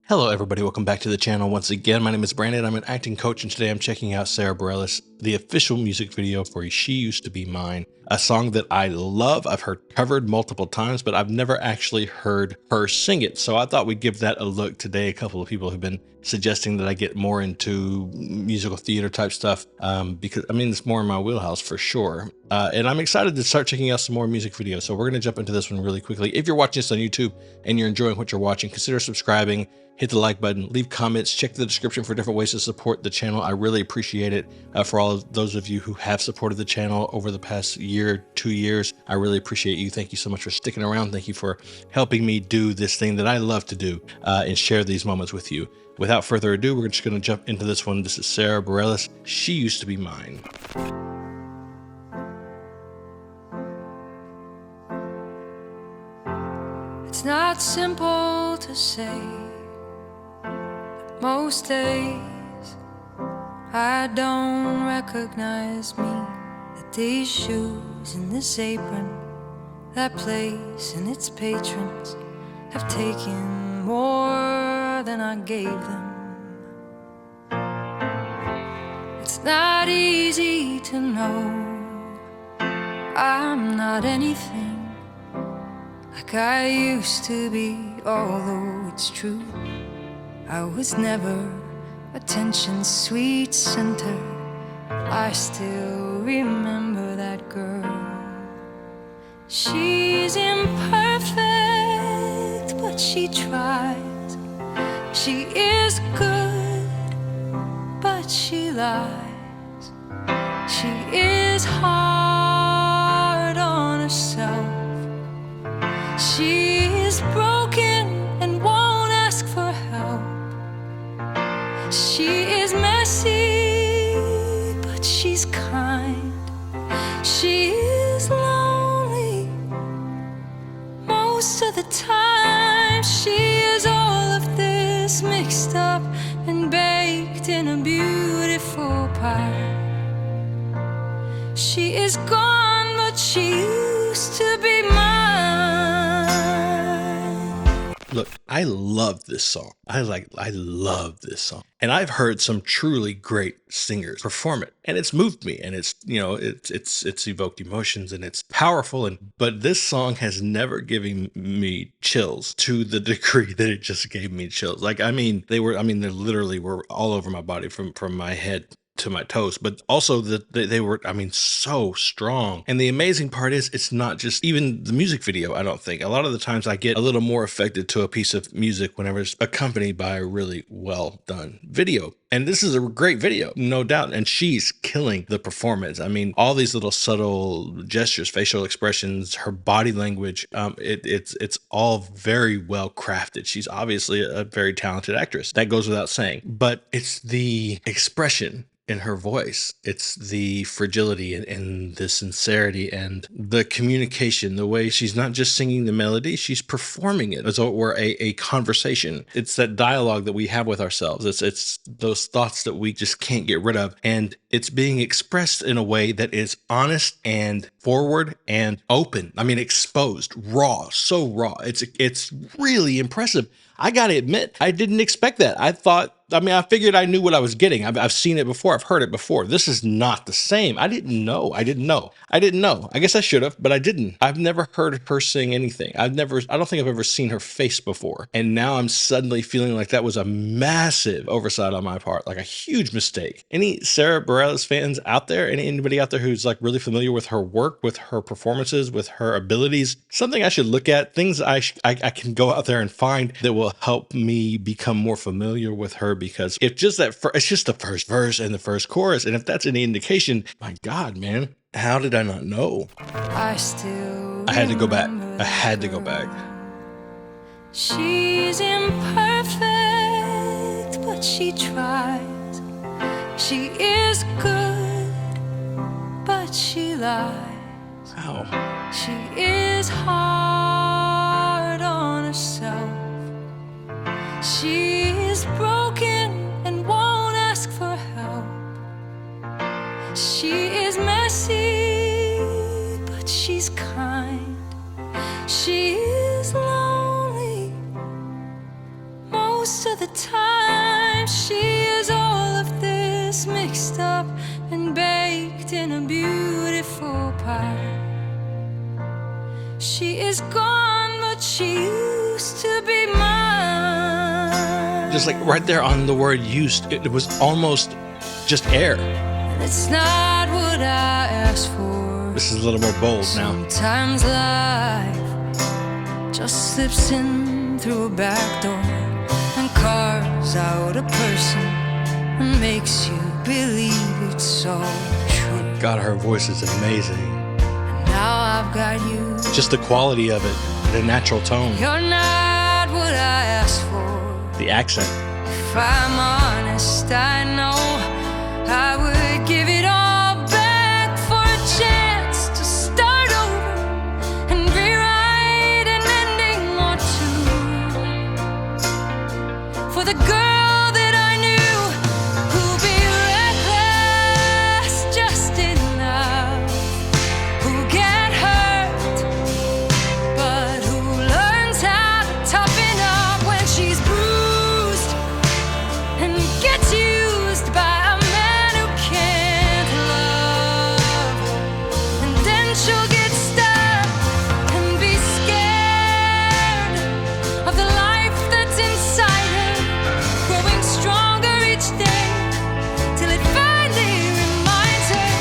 Hello everybody, welcome back to the channel once again. My name is Brandon, I'm an acting coach, and today I'm checking out Sara Bareilles, the official music video for She Used to Be Mine, a song that I love. I've heard covered multiple times, but I've never actually heard her sing it. So I thought we'd give that a look today. A couple of people have been suggesting that I get more into musical theater type stuff because I mean, it's more in my wheelhouse for sure. And I'm excited to start checking out some more music videos. So we're going to jump into this one really quickly. If you're watching this on YouTube and you're enjoying what you're watching, consider subscribing. Hit the like button, leave comments, check the description for different ways to support the channel. I really appreciate it. For all of those of you who have supported the channel over the past year, 2 years, I really appreciate you. Thank you so much for sticking around. Thank you for helping me do this thing that I love to do and share these moments with you. Without further ado, we're just going to jump into this one. This is Sara Bareilles, She Used to Be Mine. It's not simple to say. Most days I don't recognize me, that these shoes and this apron, that place and its patrons have taken more than I gave them. It's not easy to know I'm not anything like I used to be, although it's true I was never attention's sweet center. I still remember that girl. She's imperfect, but she tries. She is good, but she lies. She is hard on herself. She is broken and won't ask for help. She is messy, but she's kind. She is lonely most of the time. She is all of this mixed up and baked in a beautiful pie. She is gone, but she used to be mine. Look, I love this song. I love this song. And I've heard some truly great singers perform it, and it's moved me, and it's, you know, it's evoked emotions, and it's powerful. But this song has never given me chills to the degree that it just gave me chills. Like, I mean, they literally were all over my body from my head to my toes, but also that they were, I mean, so strong. And the amazing part is, it's not just even the music video. I don't think a lot of the times I get a little more affected to a piece of music whenever it's accompanied by a really well done video. And this is a great video, no doubt. And she's killing the performance. I mean, all these little subtle gestures, facial expressions, her body language, it's all very well crafted. She's obviously a very talented actress. That goes without saying. But it's the expression in her voice, it's the fragility and the sincerity and the communication, the way she's not just singing the melody, she's performing it as though it were a conversation. It's that dialogue that we have with ourselves. It's those thoughts that we just can't get rid of, and it's being expressed in a way that is honest and forward and open. I mean, exposed, raw, so raw. It's really impressive. I gotta admit, I didn't expect that. I figured I knew what I was getting. I've seen it before. I've heard it before. This is not the same. I didn't know. I guess I should have, but I didn't. I've never heard her sing anything. I don't think I've ever seen her face before. And now I'm suddenly feeling like that was a massive oversight on my part, like a huge mistake. Any Sara Bareilles fans out there? Anybody out there who's like really familiar with her work, with her performances, with her abilities? Something I should look at, things I can go out there and find that will help me become more familiar with her, because if just it's just the first verse and the first chorus, and if that's any indication, my God, man, how did I not know? I had to go back. I had to go back. She's imperfect, but she tries. She is good, but she lies. Wow. She is hard on herself. She is broken and won't ask for help. She is messy, but she's kind. She is lonely most of the time she is all of this mixed up and baked in a beautiful pie. She is gone, but she used to be mine. Just like right there on the word used, it was almost just air. And it's not what I asked for. This is a little more bold now. Sometimes life just slips in through a back door and carves out a person and makes you believe it's so true. God, her voice is amazing. And now I've got you. Just the quality of it, the natural tone, You're not what I asked for. the accent. If I'm honest, I know I would give it all back for a chance to start over and rewrite an ending or two. For the girl that I knew who'd be reckless just enough, who get hurt, but who learns how to toughen up when she's bruised and gets used by a man who can't love. And then she'll get stuck and be scared of the life that's inside her, growing stronger each day till it finally reminds her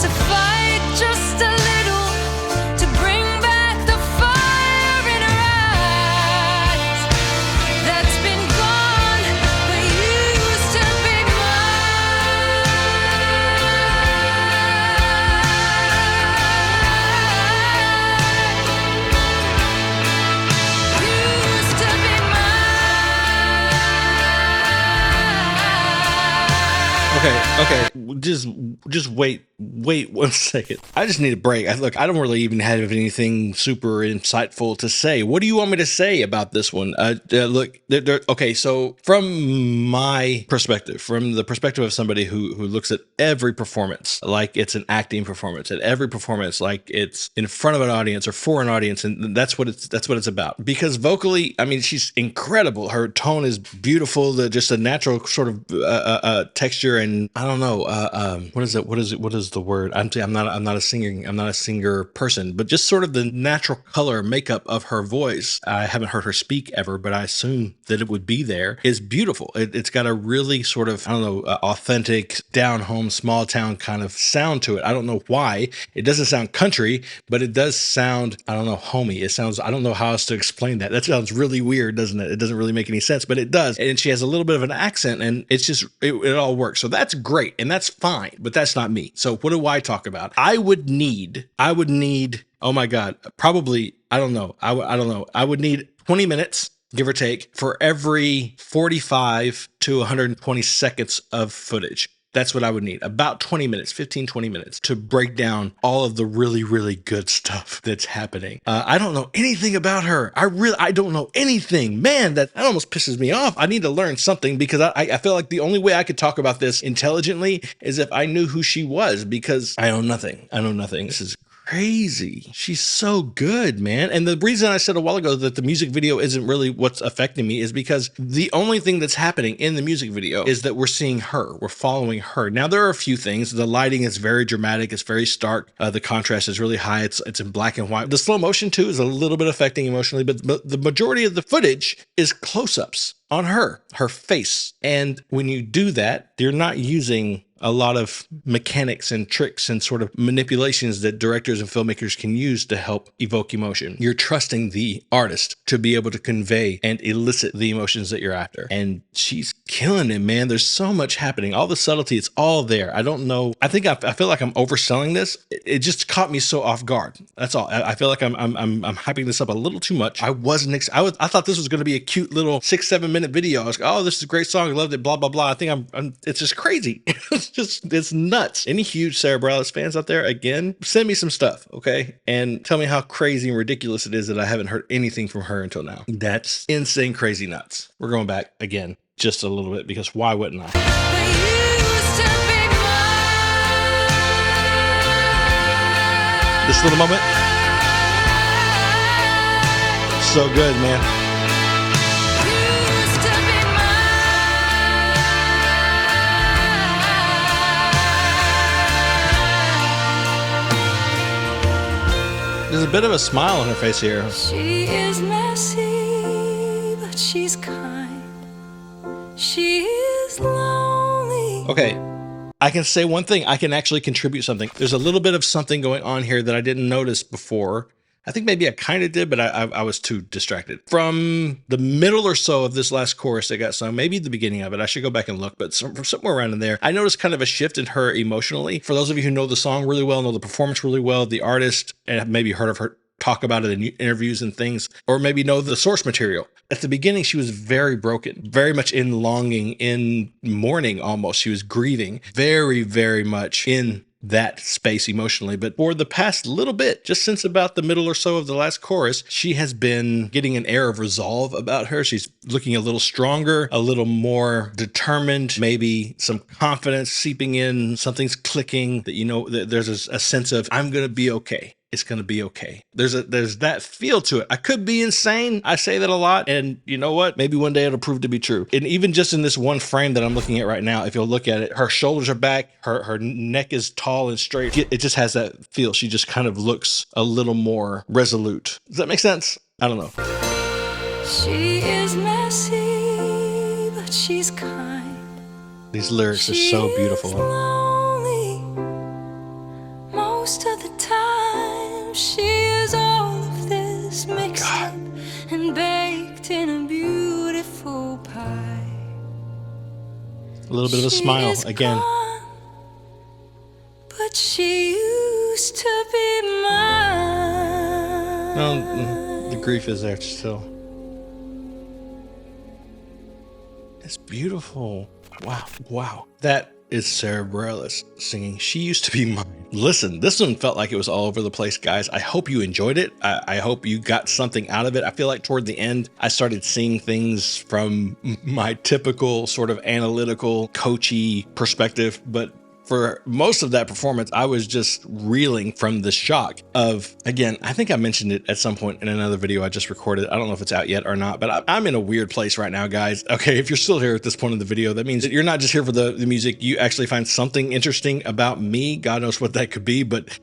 to fight just a little, to bring back the fire in her eyes that's been gone but used to be mine. Used to be mine. Okay, just wait 1 second. I just need a break. Look, I don't really even have anything super insightful to say. What do you want me to say about this one? Look, okay, so from my perspective, from the perspective of somebody who looks at every performance like it's an acting performance, at every performance like it's in front of an audience or for an audience, and that's what it's about. Because vocally, I mean, she's incredible. Her tone is beautiful. Just a natural sort of texture, and I don't know, what is the word? I'm not a singer person, but just sort of the natural color makeup of her voice. I haven't heard her speak ever, but I assume that it would be there. Is beautiful. It's got a really sort of, I don't know, authentic, down home, small town kind of sound to it. I don't know why. It doesn't sound country, but it does sound, I don't know, homey. It sounds, I don't know how else to explain that. That sounds really weird, doesn't it? It doesn't really make any sense, but it does. And she has a little bit of an accent, and it's just, it all works. So that's great, and that's fine, but that's not me. So what do I talk about? I would need, oh my God, probably, I don't know. I would need 20 minutes, give or take, for every 45 to 120 seconds of footage. That's what I would need. About 20 minutes, 15, 20 minutes to break down all of the really, really good stuff that's happening. I don't know anything about her. I don't know anything. Man, that almost pisses me off. I need to learn something because I feel like the only way I could talk about this intelligently is if I knew who she was, because I know nothing. This is crazy. She's so good, man. And the reason I said a while ago that the music video isn't really what's affecting me is because the only thing that's happening in the music video is that we're seeing her. We're following her. Now, there are a few things. The lighting is very dramatic. It's very stark. The contrast is really high. It's in black and white. The slow motion, too, is a little bit affecting emotionally, but the majority of the footage is close-ups on her face. And when you do that, you're not using a lot of mechanics and tricks and sort of manipulations that directors and filmmakers can use to help evoke emotion. You're trusting the artist to be able to convey and elicit the emotions that you're after. And she's killing it, man. There's so much happening. All the subtlety, it's all there. I don't know. I think I feel like I'm overselling this. It just caught me so off guard. That's all. I feel like I'm hyping this up a little too much. I thought this was going to be a cute little 6-7 minute video. I was like, oh, this is a great song. I loved it. Blah, blah, blah. I think it's just crazy. It's nuts. Any huge Sara Bareilles fans out there, again, send me some stuff, okay? And tell me how crazy and ridiculous it is that I haven't heard anything from her until now. That's insane, crazy nuts. We're going back again just a little bit because why wouldn't I? This little moment, so good, man. bit of a smile on her face here. She is messy, but she's kind. She is lonely. Okay, I can say one thing. I can actually contribute something. There's a little bit of something going on here that I didn't notice before. I think maybe I kind of did, but I was too distracted. From the middle or so of this last chorus that got sung, maybe the beginning of it, I should go back and look, but somewhere around in there, I noticed kind of a shift in her emotionally. For those of you who know the song really well, know the performance really well, the artist, and have maybe heard of her talk about it in interviews and things, or maybe know the source material. At the beginning, she was very broken, very much in longing, in mourning almost. She was grieving, very, very much in that space emotionally. But for the past little bit, just since about the middle or so of the last chorus, she has been getting an air of resolve about her. She's looking a little stronger, a little more determined, maybe some confidence seeping in, something's clicking, that, you know, there's a sense of, I'm going to be okay. It's going to be okay. There's that feel to it. I could be insane. I say that a lot. And you know what? Maybe one day it'll prove to be true. And even just in this one frame that I'm looking at right now, if you'll look at it, her shoulders are back. Her neck is tall and straight. It just has that feel. She just kind of looks a little more resolute. Does that make sense? I don't know. She is messy, but she's kind. These lyrics are so beautiful. Lonely. Most of the time, she is all of this mixed up and baked in a beautiful pie. A little bit of a smile again. Gone, but she used to be mine. No, the grief is there still. It's beautiful. Wow. That is Sara Bareilles singing She Used to Be Mine. Listen, this one felt like it was all over the place, guys. I hope you enjoyed it. I hope you got something out of it. I feel like toward the end, I started seeing things from my typical sort of analytical, coachy perspective, but for most of that performance, I was just reeling from the shock of, again, I think I mentioned it at some point in another video I just recorded. I don't know if it's out yet or not, but I'm in a weird place right now, guys. Okay, if you're still here at this point in the video, that means that you're not just here for the music. You actually find something interesting about me. God knows what that could be, but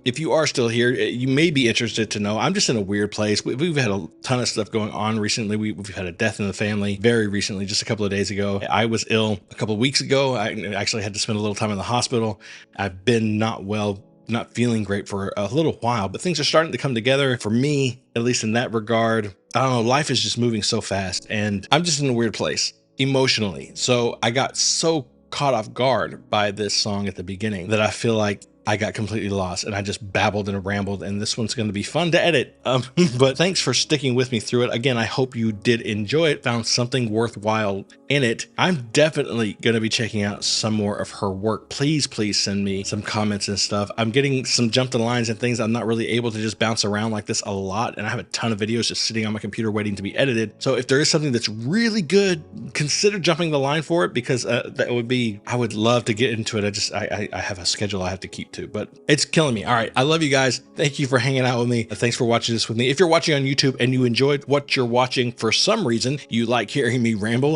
if you are still here, you may be interested to know I'm just in a weird place. We've had a ton of stuff going on recently. We've had a death in the family very recently, just a couple of days ago. I was ill a couple of weeks ago. I actually had to spend a little time in the hospital. I've been not well, not feeling great for a little while, but things are starting to come together for me, at least in that regard. I don't know, life is just moving so fast and I'm just in a weird place emotionally. So I got so caught off guard by this song at the beginning that I feel like I got completely lost and I just babbled and rambled, and this one's going to be fun to edit. But thanks for sticking with me through it. Again, I hope you did enjoy it, found something worthwhile in it. I'm definitely going to be checking out some more of her work. Please send me some comments and stuff. I'm getting some jumped in lines and things. I'm not really able to just bounce around like this a lot, and I have a ton of videos just sitting on my computer waiting to be edited. So if there is something that's really good, consider jumping the line for it, because that would be, I would love to get into it. I have a schedule I have to keep to, but it's killing me. All right, I love you guys. Thank you for hanging out with me. Thanks for watching this with me. If you're watching on YouTube and you enjoyed what you're watching, for some reason you like hearing me ramble,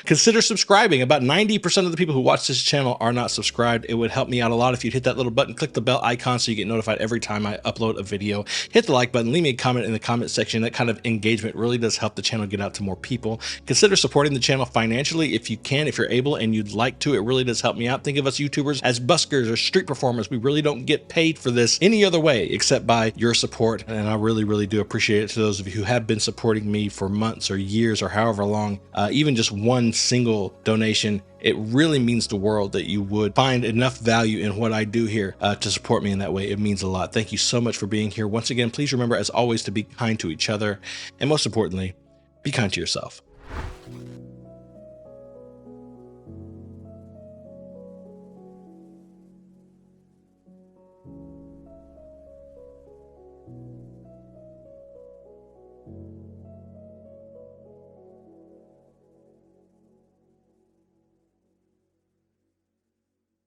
consider subscribing. About 90% of the people who watch this channel are not subscribed. It would help me out a lot if you'd hit that little button, click the bell icon so you get notified every time I upload a video. Hit the like button, leave me a comment in the comment section. That kind of engagement really does help the channel get out to more people. Consider supporting the channel financially if you can, if you're able and you'd like to. It really does help me out. Think of us YouTubers as buskers or street performers. We really don't get paid for this any other way except by your support, and I really do appreciate it. To those of you who have been supporting me for months or years or however long, even just one single donation, it really means the world that you would find enough value in what I do here to support me in that way. It means a lot. Thank you so much for being here. Once again, please remember, as always, to be kind to each other, and most importantly, be kind to yourself.